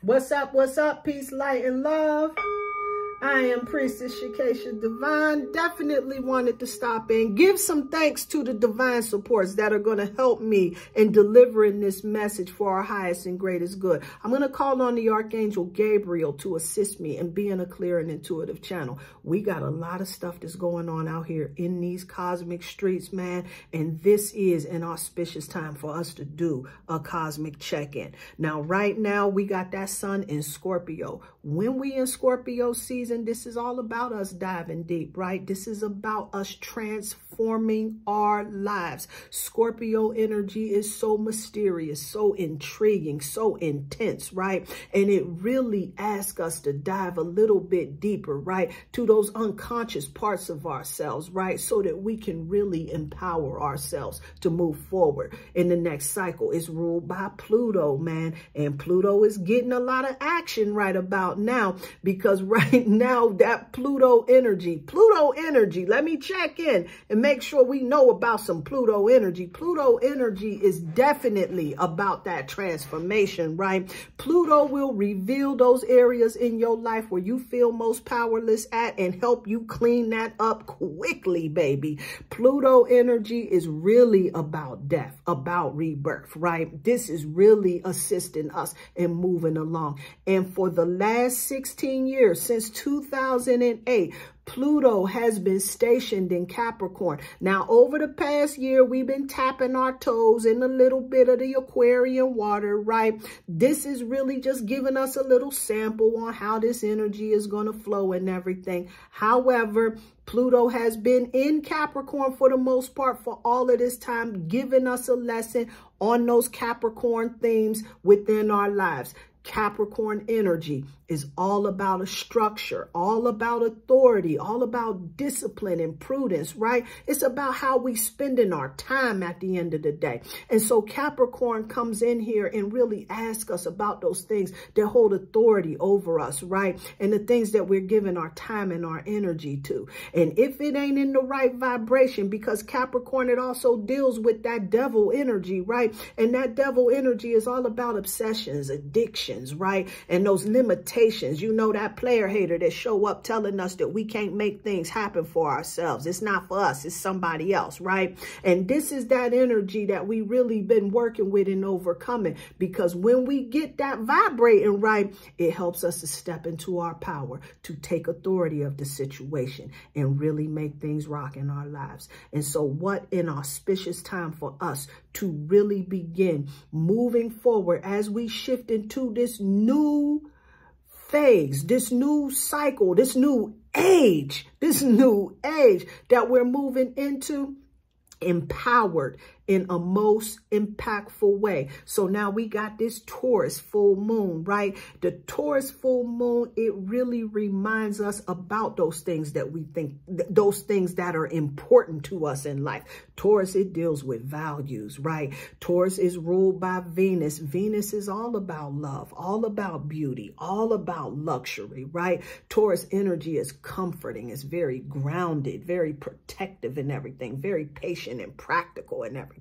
What's up? What's up? Peace, light, and love. I am Priestess Shakesha Divine. Definitely wanted to stop in, give some thanks to the divine supports that are going to help me in delivering this message for our highest and greatest good. I'm going to call on the Archangel Gabriel to assist me in being a clear and intuitive channel. We got a lot of stuff that's going on out here in these cosmic streets, man. And this is an auspicious time for us to do a cosmic check-in. Now, right now, we got that sun in Scorpio. When we in Scorpio season, this is all about us diving deep, right? This is about us transforming our lives. Scorpio energy is so mysterious, so intriguing, so intense, right? And it really asks us to dive a little bit deeper, right? To those unconscious parts of ourselves, right? So that we can really empower ourselves to move forward in the next cycle. It's ruled by Pluto, man. And Pluto is getting a lot of action right about now, because right now that Pluto energy, let me check in and make sure we know about some Pluto energy. Pluto energy is definitely about that transformation, right? Pluto will reveal those areas in your life where you feel most powerless at and help you clean that up quickly, baby. Pluto energy is really about death, about rebirth, right? This is really assisting us in moving along. And for the last 16 years, since 2008, Pluto has been stationed in Capricorn. Now, over the past year, we've been tapping our toes in a little bit of the Aquarian water, right? This is really just giving us a little sample on how this energy is going to flow and everything. However, Pluto has been in Capricorn for the most part for all of this time, giving us a lesson on those Capricorn themes within our lives. Capricorn energy is all about a structure, all about authority, all about discipline and prudence, right? It's about how we spending our time at the end of the day. And so Capricorn comes in here and really asks us about those things that hold authority over us, right? And the things that we're giving our time and our energy to. And if it ain't in the right vibration, because Capricorn, it also deals with that devil energy, right? And that devil energy is all about obsessions, addictions, right? And those limitations. You know, that player hater that show up telling us that we can't make things happen for ourselves. It's not for us. It's somebody else, right? And this is that energy that we really been working with and overcoming, because when we get that vibrating right, it helps us to step into our power, to take authority of the situation and really make things rock in our lives. And so what an auspicious time for us to really begin moving forward as we shift into this new phase, this new cycle, this new age that we're moving into, empowered in a most impactful way. So now we got this Taurus full moon, right? The Taurus full moon, it really reminds us about those things that we think, those things that are important to us in life. Taurus, it deals with values, right? Taurus is ruled by Venus. Venus is all about love, all about beauty, all about luxury, right? Taurus energy is comforting, it's very grounded, very protective and everything, very patient and practical and everything.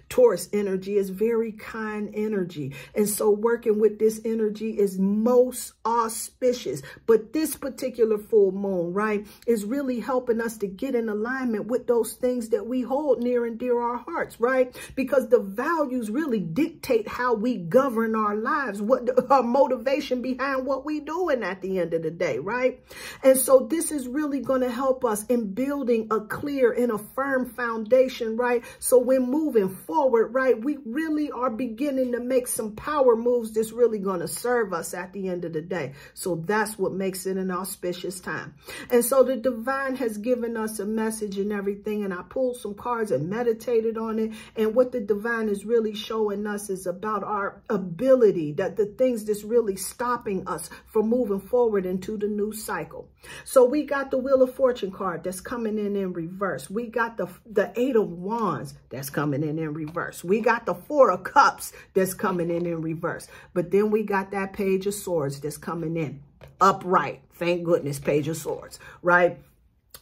Taurus energy is very kind energy. And so working with this energy is most auspicious. But this particular full moon, right, is really helping us to get in alignment with those things that we hold near and dear our hearts, right? Because the values really dictate how we govern our lives, what our motivation behind what we doing at the end of the day, right? And so this is really going to help us in building a clear and a firm foundation, right? So when moving forward, right, we really are beginning to make some power moves that's really going to serve us at the end of the day. So that's what makes it an auspicious time. And so the divine has given us a message and everything, and I pulled some cards and meditated on it. And what the divine is really showing us is about our ability, that the things that's really stopping us from moving forward into the new cycle. So we got the Wheel of Fortune card that's coming in reverse. We got the Eight of Wands that's coming in reverse. We got the Four of Cups that's coming in reverse. But then we got that Page of Swords that's coming in upright. Thank goodness, Page of Swords, right?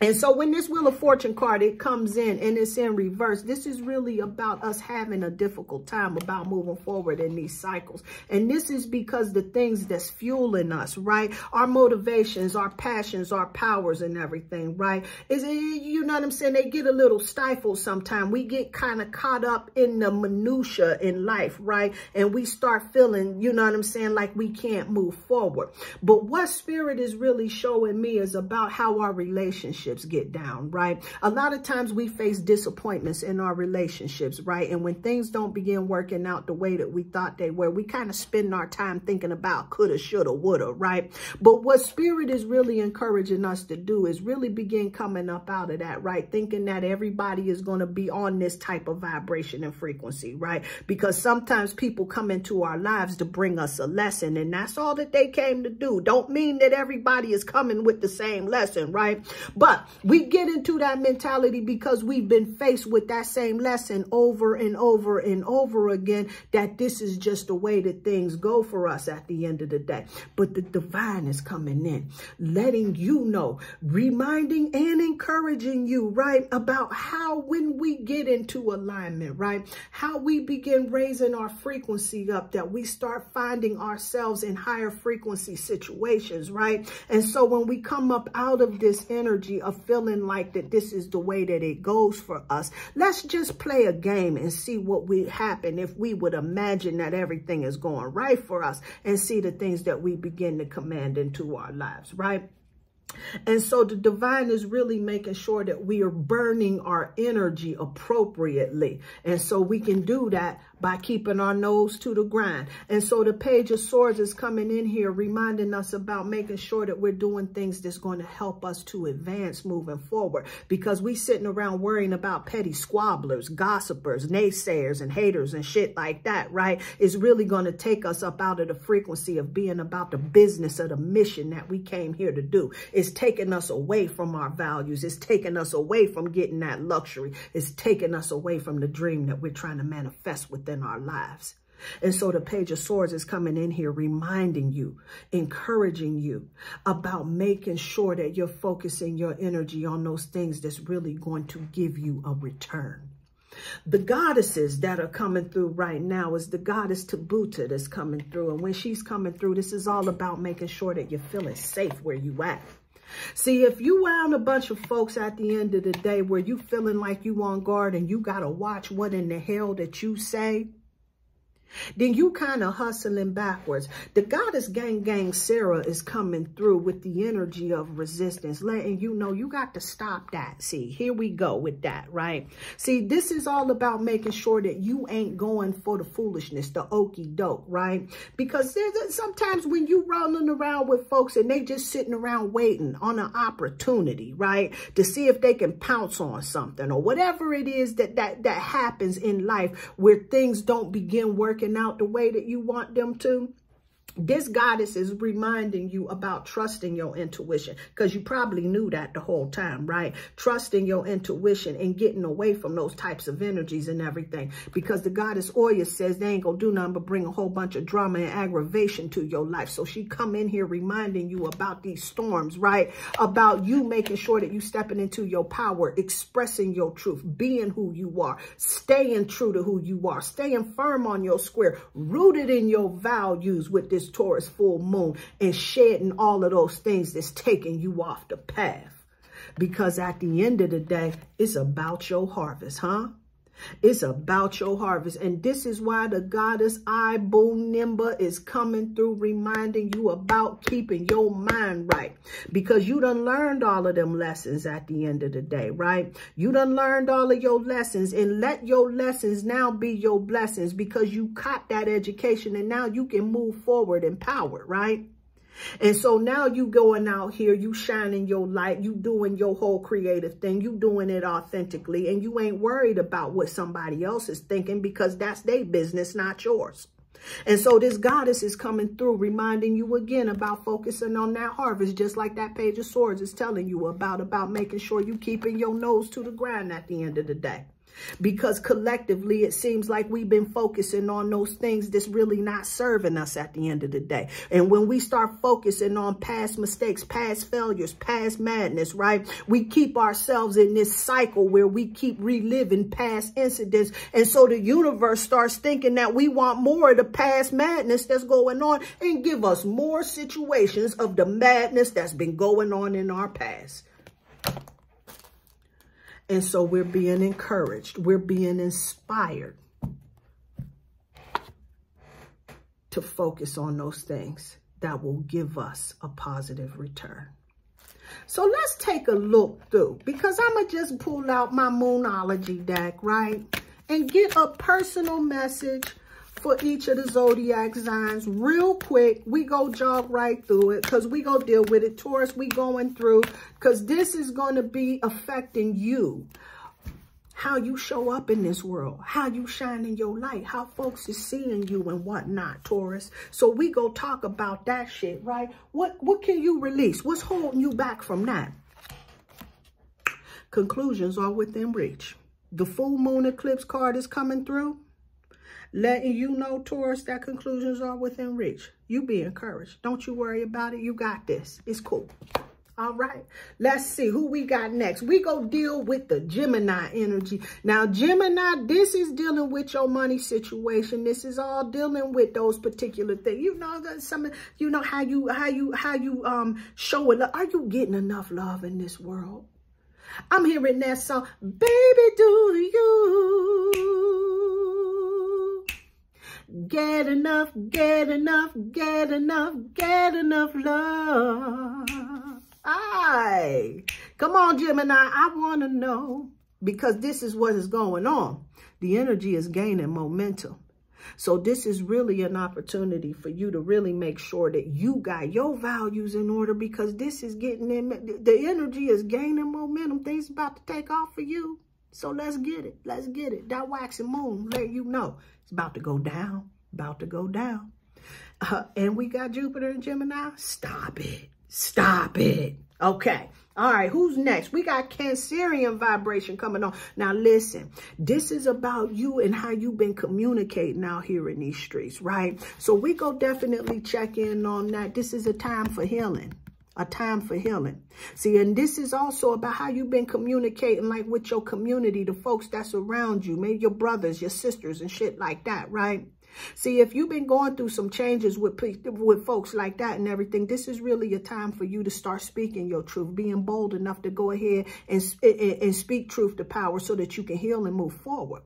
And so when this Wheel of Fortune card, it comes in and it's in reverse, this is really about us having a difficult time about moving forward in these cycles. And this is because the things that's fueling us, right? Our motivations, our passions, our powers and everything, right? You know what I'm saying? They get a little stifled sometimes. We get kind of caught up in the minutia in life, right? And we start feeling, you know what I'm saying, like we can't move forward. But what Spirit is really showing me is about how our relationships get down, right? A lot of times we face disappointments in our relationships, right? And when things don't begin working out the way that we thought they were, we kind of spend our time thinking about coulda, shoulda, woulda, right? But what Spirit is really encouraging us to do is really begin coming up out of that, right? Thinking that everybody is going to be on this type of vibration and frequency, right? Because sometimes people come into our lives to bring us a lesson, and that's all that they came to do. Don't mean that everybody is coming with the same lesson, right? But we get into that mentality because we've been faced with that same lesson over and over and over again, that this is just the way that things go for us at the end of the day. But the divine is coming in, letting you know, reminding and encouraging you, right, about how when we get into alignment, right, how we begin raising our frequency up, that we start finding ourselves in higher frequency situations, right? And so when we come up out of this energy of feeling like that this is the way that it goes for us, let's just play a game and see what would happen if we would imagine that everything is going right for us and see the things that we begin to command into our lives, right? And so the divine is really making sure that we are burning our energy appropriately. And so we can do that by keeping our nose to the grind. And so the Page of Swords is coming in here, reminding us about making sure that we're doing things that's going to help us to advance moving forward. Because we sitting around worrying about petty squabblers, gossipers, naysayers, and haters and shit like that, right? Is really going to take us up out of the frequency of being about the business of the mission that we came here to do. It's taking us away from our values. It's taking us away from getting that luxury. It's taking us away from the dream that we're trying to manifest within our lives. And so the Page of Swords is coming in here, reminding you, encouraging you about making sure that you're focusing your energy on those things that's really going to give you a return. The goddesses that are coming through right now is the goddess Tabuta that's coming through. And when she's coming through, this is all about making sure that you're feeling safe where you at. See, if you around a bunch of folks at the end of the day where you feeling like you on guard and you got to watch what in the hell that you say, then you kind of hustling backwards. The goddess Gang Sarah is coming through with the energy of resistance, letting you know you got to stop that. See, here we go with that, right? See, this is all about making sure that you ain't going for the foolishness, the okie doke, right? Because there's sometimes when you rolling around with folks and they just sitting around waiting on an opportunity, right, to see if they can pounce on something or whatever it is that happens in life where things don't begin working out the way that you want them to. This goddess is reminding you about trusting your intuition, because you probably knew that the whole time, right? Trusting your intuition and getting away from those types of energies and everything, because the goddess Oya says they ain't gonna do nothing but bring a whole bunch of drama and aggravation to your life. So she come in here reminding you about these storms, right? About you making sure that you stepping into your power, expressing your truth, being who you are, staying true to who you are, staying firm on your square, rooted in your values with this Taurus full moon, and shedding all of those things that's taking you off the path. Because at the end of the day, it's about your harvest, huh? It's about your harvest. And this is why the goddess Ibu Nimba is coming through, reminding you about keeping your mind right. Because you done learned all of them lessons at the end of the day, right? You done learned all of your lessons, and let your lessons now be your blessings, because you caught that education and now you can move forward empowered, right? And so now you going out here, you shining your light, you doing your whole creative thing, you doing it authentically, and you ain't worried about what somebody else is thinking, because that's their business, not yours. And so this goddess is coming through, reminding you again about focusing on that harvest, just like that Page of Swords is telling you about making sure you keeping your nose to the ground at the end of the day. Because collectively, it seems like we've been focusing on those things that's really not serving us at the end of the day. And when we start focusing on past mistakes, past failures, past madness, right? We keep ourselves in this cycle where we keep reliving past incidents. And so the universe starts thinking that we want more of the past madness that's going on and give us more situations of the madness that's been going on in our past. And so we're being encouraged. We're being inspired to focus on those things that will give us a positive return. So let's take a look through, because I'm going to just pull out my Moonology deck, right? And get a personal message for each of the zodiac signs real quick. We go jog right through it because we go deal with it. Taurus, we going through because this is going to be affecting you. How you show up in this world, how you shine in your light, how folks is seeing you and whatnot, Taurus. So we go talk about that shit, right? What can you release? What's holding you back from that? Conclusions are within reach. The full moon eclipse card is coming through, letting you know, Taurus, that conclusions are within reach. You be encouraged. Don't you worry about it. You got this. It's cool. All right. Let's see who we got next. We go deal with the Gemini energy. Now, Gemini, this is dealing with your money situation. This is all dealing with those particular things. You know that some, you know how you showing up. Are you getting enough love in this world? I'm hearing that song, baby, do you get enough, get enough, get enough, get enough love? Aye. Come on, Gemini, I want to know, because this is what is going on. The energy is gaining momentum. So this is really an opportunity for you to really make sure that you got your values in order, because this is getting in, the energy is gaining momentum. Things about to take off for you. So let's get it. Let's get it. That waxing moon let you know it's about to go down, about to go down. And we got Jupiter and Gemini. Stop it. Stop it. Okay. All right. Who's next? We got Cancerian vibration coming on. Now, listen, this is about you and how you've been communicating out here in these streets, right? So we go definitely check in on that. This is a time for healing. A time for healing. See, and this is also about how you've been communicating, like with your community, the folks that's around you, maybe your brothers, your sisters and shit like that, right? See, if you've been going through some changes with folks like that and everything, this is really a time for you to start speaking your truth, being bold enough to go ahead and speak truth to power so that you can heal and move forward.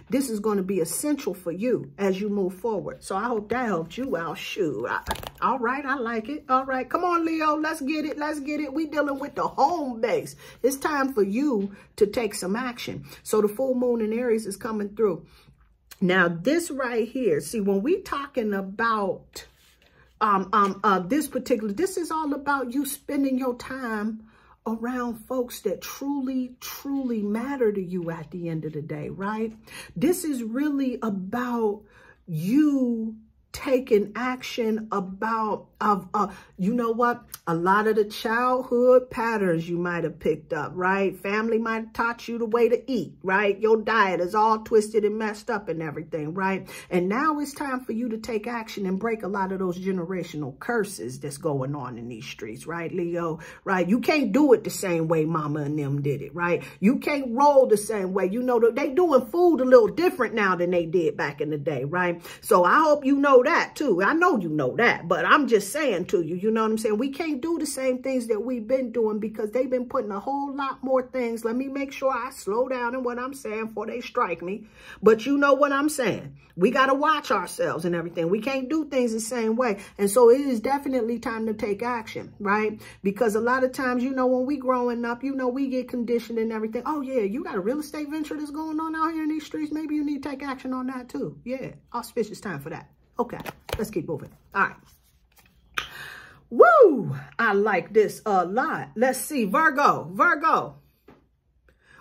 This is going to be essential for you as you move forward. So I hope that helped you out. Shoot. All right. I like it. All right. Come on, Leo. Let's get it. Let's get it. We dealing with the home base. It's time for you to take some action. So the full moon in Aries is coming through. Now, this right here, see, when we talking about this is all about you spending your time around folks that truly, truly matter to you at the end of the day, right? This is really about you taking action about, you know what? A lot of the childhood patterns you might have picked up, right? Family might have taught you the way to eat, right? Your diet is all twisted and messed up and everything, right? And now it's time for you to take action and break a lot of those generational curses that's going on in these streets, right, Leo? Right? You can't do it the same way mama and them did it, right? You can't roll the same way. You know, they doing food a little different now than they did back in the day, right? So I hope you know that too. I know you know that, but I'm just saying to you, you know what I'm saying? We can't do the same things that we've been doing because they've been putting a whole lot more things. Let me make sure I slow down in what I'm saying before they strike me. But you know what I'm saying? We got to watch ourselves and everything. We can't do things the same way. And so it is definitely time to take action, right? Because a lot of times, you know, when we growing up, you know, we get conditioned and everything. Oh, yeah, you got a real estate venture that's going on out here in these streets. Maybe you need to take action on that too. Yeah, auspicious time for that. Okay, let's keep moving. All right. Woo! I like this a lot. Let's see. Virgo.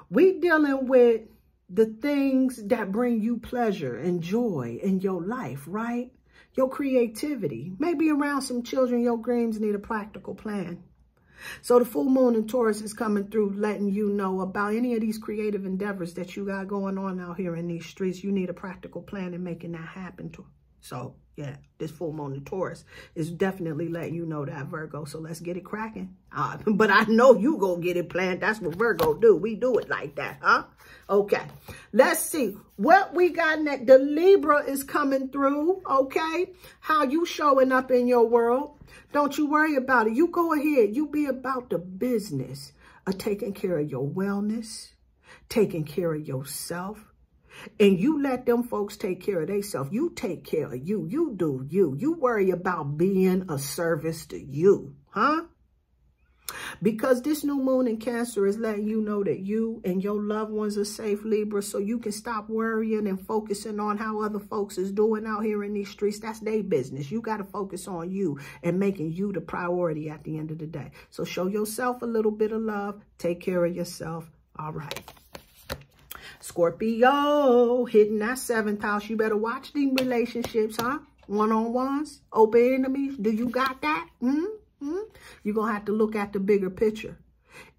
We dealing with the things that bring you pleasure and joy in your life, right? Your creativity. Maybe around some children, your dreams need a practical plan. So the full moon in Taurus is coming through, letting you know about any of these creative endeavors that you got going on out here in these streets. You need a practical plan in making that happen. So yeah, this full moon in Taurus is definitely letting you know that, Virgo. So let's get it cracking. But I know you gonna get it planned. That's what Virgo do. We do it like that, huh? Okay, let's see what we got next. The Libra is coming through, okay? How you showing up in your world. Don't you worry about it. You go ahead. You be about the business of taking care of your wellness, taking care of yourself. And you let them folks take care of themselves. You take care of you. You do you. You worry about being a service to you, huh? Because this new moon in Cancer is letting you know that you and your loved ones are safe, Libra, so you can stop worrying and focusing on how other folks is doing out here in these streets. That's their business. You got to focus on you and making you the priority at the end of the day. So show yourself a little bit of love. Take care of yourself. All right. Scorpio, hitting that 7th house. You better watch these relationships, huh? One-on-ones, open enemies. Do you got that? You're going to have to look at the bigger picture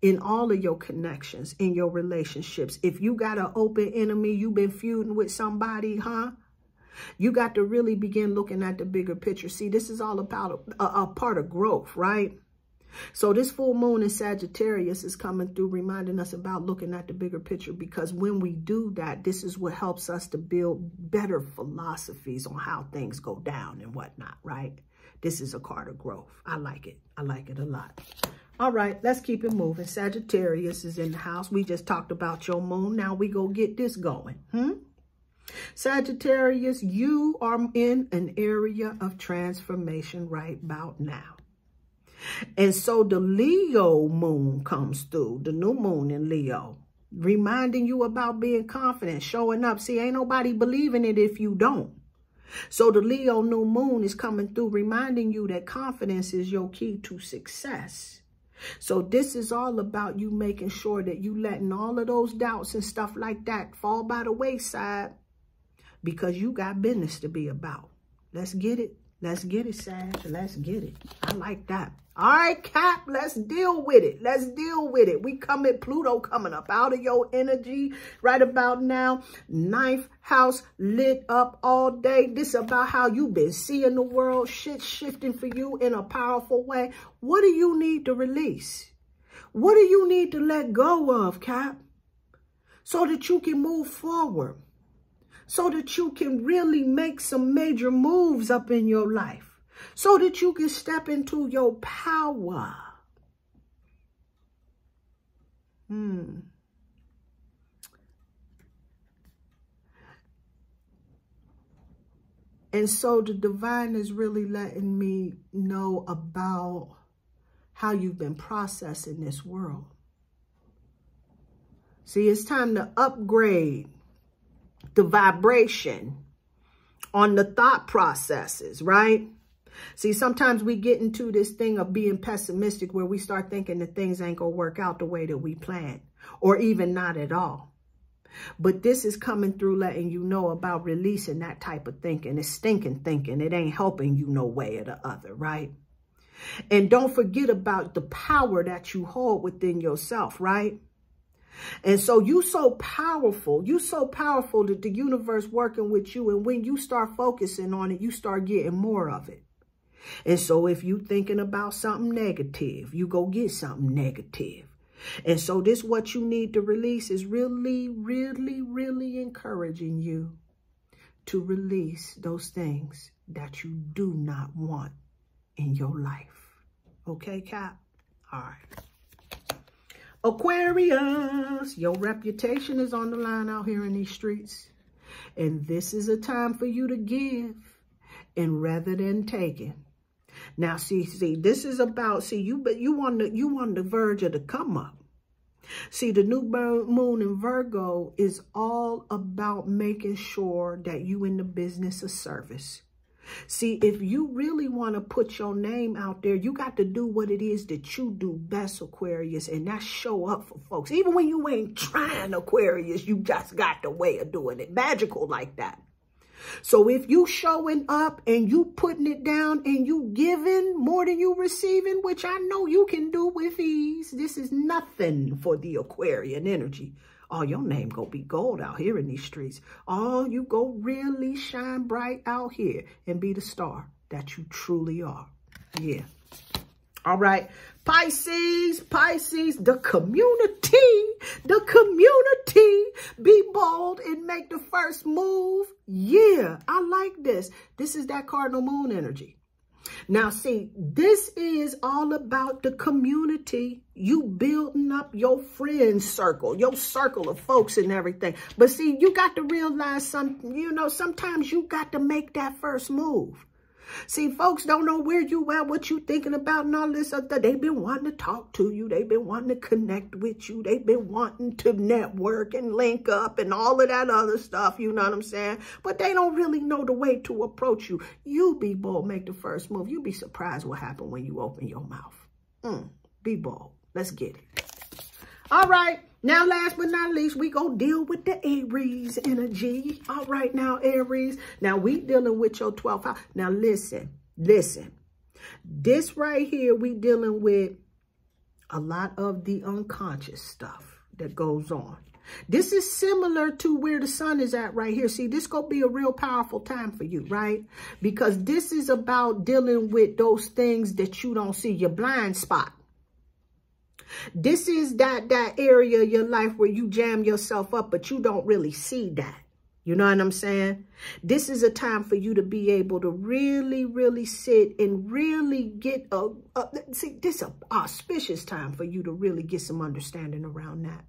in all of your connections, in your relationships. If you got an open enemy, you've been feuding with somebody, huh? You got to really begin looking at the bigger picture. See, this is all about a part of growth, right? So this full moon in Sagittarius is coming through, reminding us about looking at the bigger picture, because when we do that, this is what helps us to build better philosophies on how things go down and whatnot, right? This is a card of growth. I like it. I like it a lot. All right, let's keep it moving. Sagittarius is in the house. We just talked about your moon. Now we go get this going. Sagittarius, you are in an area of transformation right about now. And so the Leo moon comes through, the new moon in Leo, reminding you about being confident, showing up. See, ain't nobody believing it if you don't. So the Leo new moon is coming through, reminding you that confidence is your key to success. So this is all about you making sure that you letting all of those doubts and stuff like that fall by the wayside, because you got business to be about. Let's get it. Let's get it, Sag. Let's get it. I like that. All right, Cap, let's deal with it. Let's deal with it. We come at Pluto coming up out of your energy right about now. 9th house lit up all day. This is about how you've been seeing the world. Shit shifting for you in a powerful way. What do you need to release? What do you need to let go of, Cap? So that you can move forward. So that you can really make some major moves up in your life. So that you can step into your power. And so the divine is really letting me know about how you've been processing this world. See, it's time to upgrade the vibration on the thought processes, right? See, sometimes we get into this thing of being pessimistic where we start thinking that things ain't going to work out the way that we planned, or even not at all. But this is coming through letting you know about releasing that type of thinking. It's stinking thinking. It ain't helping you no way or the other, right? And don't forget about the power that you hold within yourself, right? And so you so powerful that the universe working with you. And when you start focusing on it, you start getting more of it. And so if you thinking about something negative, you go get something negative. And so this what you need to release is really, really, really encouraging you to release those things that you do not want in your life. Okay, Cap? All right. Aquarius, your reputation is on the line out here in these streets. And this is a time for you to give and rather than taking. Now, see, this is about, you on the verge of the come up. See, the new moon in Virgo is all about making sure that you in the business of service. See, if you really want to put your name out there, you got to do what it is that you do best, Aquarius, and that's show up for folks. Even when you ain't trying, Aquarius, you just got the way of doing it. Magical like that. So if you showing up and you putting it down and you giving more than you receiving, which I know you can do with ease, this is nothing for the Aquarian energy. Oh, your name gonna be gold out here in these streets. Oh, you go really shine bright out here and be the star that you truly are. Yeah. All right. Pisces, the community, be bold and make the first move. Yeah, I like this. This is that cardinal moon energy. Now, see, this is all about the community. You building up your friend circle, your circle of folks and everything. But see, you got to realize sometimes you got to make that first move. See, folks don't know where you at, what you thinking about and all this other. They've been wanting to talk to you. They've been wanting to connect with you. They've been wanting to network and link up and all of that other stuff. You know what I'm saying? But they don't really know the way to approach you. You be bold, make the first move. You'll be surprised what happened when you open your mouth. Be bold. Let's get it. All right. Now, last but not least, we go deal with the Aries energy. All right, now, Aries. Now, we dealing with your 12th house. Now, listen. This right here, we dealing with a lot of the unconscious stuff that goes on. This is similar to where the sun is at right here. See, this gonna be a real powerful time for you, right? Because this is about dealing with those things that you don't see, your blind spot. This is that area of your life where you jam yourself up, but you don't really see that. You know what I'm saying? This is a time for you to be able to really, really sit and really get see, this is an auspicious time for you to really get some understanding around that.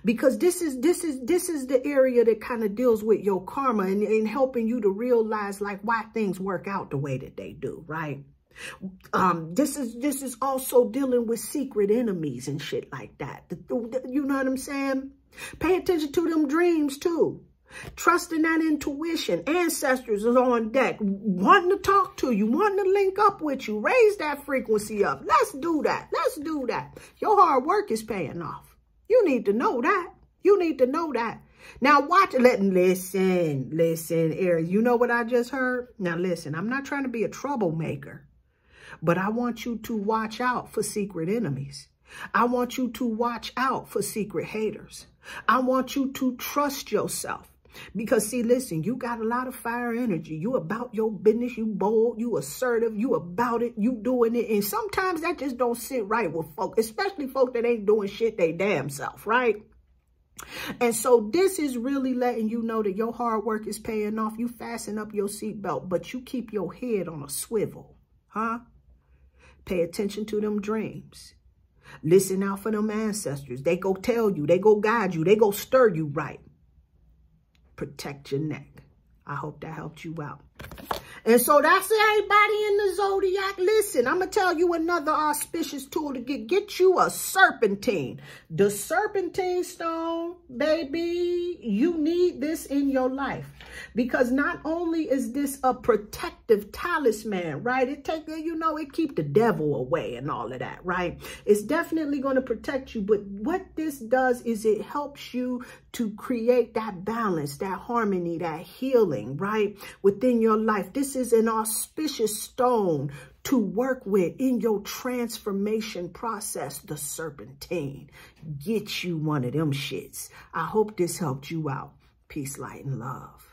Because this is the area that kind of deals with your karma and helping you to realize like why things work out the way that they do, right? This is also dealing with secret enemies and shit like that. You know what I'm saying? Pay attention to them dreams too. Trusting that intuition. Ancestors are on deck, wanting to talk to you, wanting to link up with you. Raise that frequency up. Let's do that. Let's do that. Your hard work is paying off. You need to know that. You need to know that. Now watch it. Listen, Aries. You know what I just heard? Now listen, I'm not trying to be a troublemaker. But I want you to watch out for secret enemies. I want you to watch out for secret haters. I want you to trust yourself. Because, see, listen, you got a lot of fire energy. You about your business. You bold. You assertive. You about it. You doing it. And sometimes that just don't sit right with folk, especially folk that ain't doing shit they damn self, right? And so this is really letting you know that your hard work is paying off. You fasten up your seatbelt, but you keep your head on a swivel, huh? Pay attention to them dreams. Listen out for them ancestors. They go tell you. They go guide you. They go stir you right. Protect your neck. I hope that helped you out. And so that's everybody in the zodiac. Listen, I'm going to tell you another auspicious tool to get you a serpentine. The serpentine stone, baby, you need this in your life. Because not only is this a protective talisman, right? It keep the devil away and all of that, right? It's definitely going to protect you. But what this does is it helps you to create that balance, that harmony, that healing, right? Within your life. This is an auspicious stone to work with in your transformation process, the serpentine. Get you one of them shits. I hope this helped you out. Peace, light, and love.